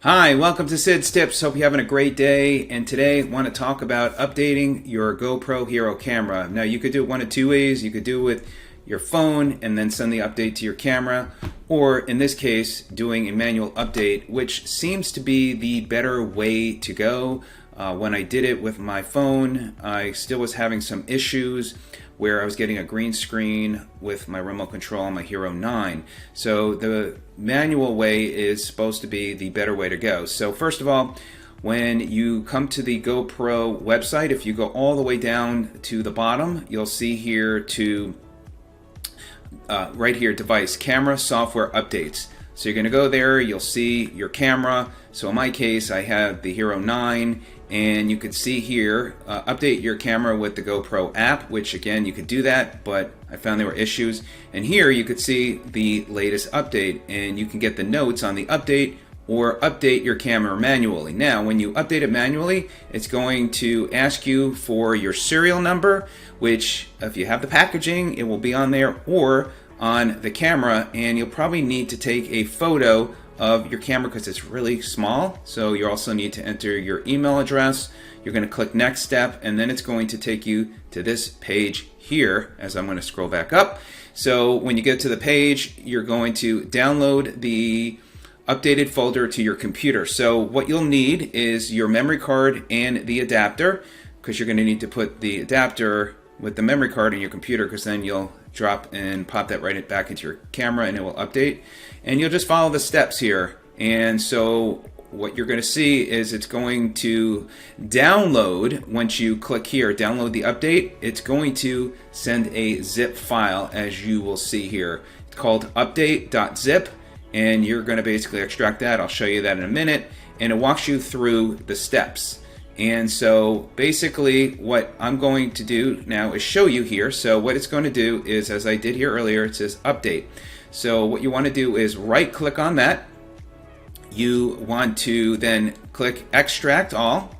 Hi, welcome to Sid's Tips. Hope you're having a great day. And today I want to talk about updating your GoPro Hero camera. Now you could do it one of two ways. You could do it with your phone and then send the update to your camera. Or in this case, doing a manual update, which seems to be the better way to go. When I did it with my phone, I still was having some issues where I was getting a green screen with my remote control on my Hero 9. So the manual way is supposed to be the better way to go. So first of all, when you come to the GoPro website, if you go all the way down to the bottom, you'll see here right here, device, camera, software updates. So you're going to go there, you'll see your camera. So in my case, I have the Hero 9, and you could see here, update your camera with the GoPro app, which again, you could do that, but I found there were issues. And here you could see the latest update, and you can get the notes on the update or update your camera manually. Now, when you update it manually, it's going to ask you for your serial number, which if you have the packaging, it will be on there, or on the camera, and you'll probably need to take a photo of your camera because it's really small. So you also need to enter your email address. You're going to click next step, and then it's going to take you to this page here as I'm going to scroll back up. So when you get to the page, you're going to download the updated folder to your computer. So what you'll need is your memory card and the adapter, because you're going to need to put the adapter with the memory card in your computer, because then you'll drop and pop that right back into your camera and it will update. And you'll just follow the steps here. And so what you're going to see is it's going to download, once you click here, download the update, it's going to send a zip file, as you will see here. It's called update.zip, and you're going to basically extract that. I'll show you that in a minute, and it walks you through the steps. And so basically what I'm going to do now is show you here. So what it's going to do is, as I did here earlier, it says update. So what you want to do is right click on that. You want to then click extract all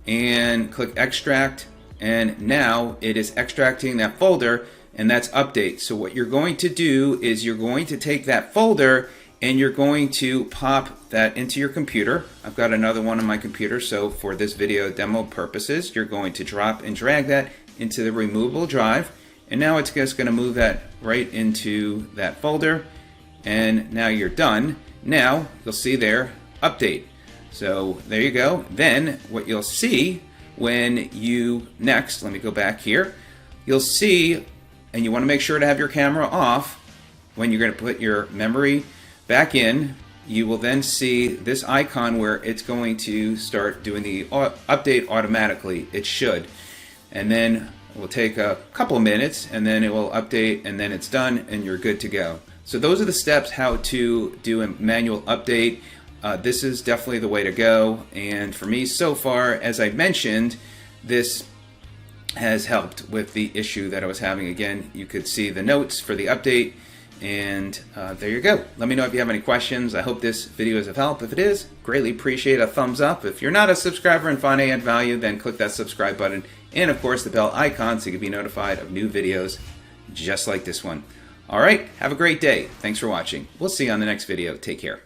and click extract, and now it is extracting that folder, and that's update. So what you're going to do is you're going to take that folder and you're going to pop that into your computer. I've got another one on my computer, so for this video demo purposes, you're going to drop and drag that into the removable drive, and now it's just going to move that right into that folder, and now you're done. Now you'll see there, update. So there you go. Then what you'll see when you next, let me go back here, you'll see, and you want to make sure to have your camera off when you're going to put your memory back in. You will then see this icon where it's going to start doing the update automatically. It should. And then it will take a couple of minutes, and then it will update, and then it's done, and you're good to go. So those are the steps how to do a manual update. This is definitely the way to go. And for me so far, as I mentioned, this has helped with the issue that I was having. Again, you could see the notes for the update. And there you go. Let me know if you have any questions. I hope this video is of help. If it is, greatly appreciate a thumbs up. If you're not a subscriber and find I add value, then click that subscribe button. And of course the bell icon so you can be notified of new videos just like this one. Alright, have a great day. Thanks for watching. We'll see you on the next video. Take care.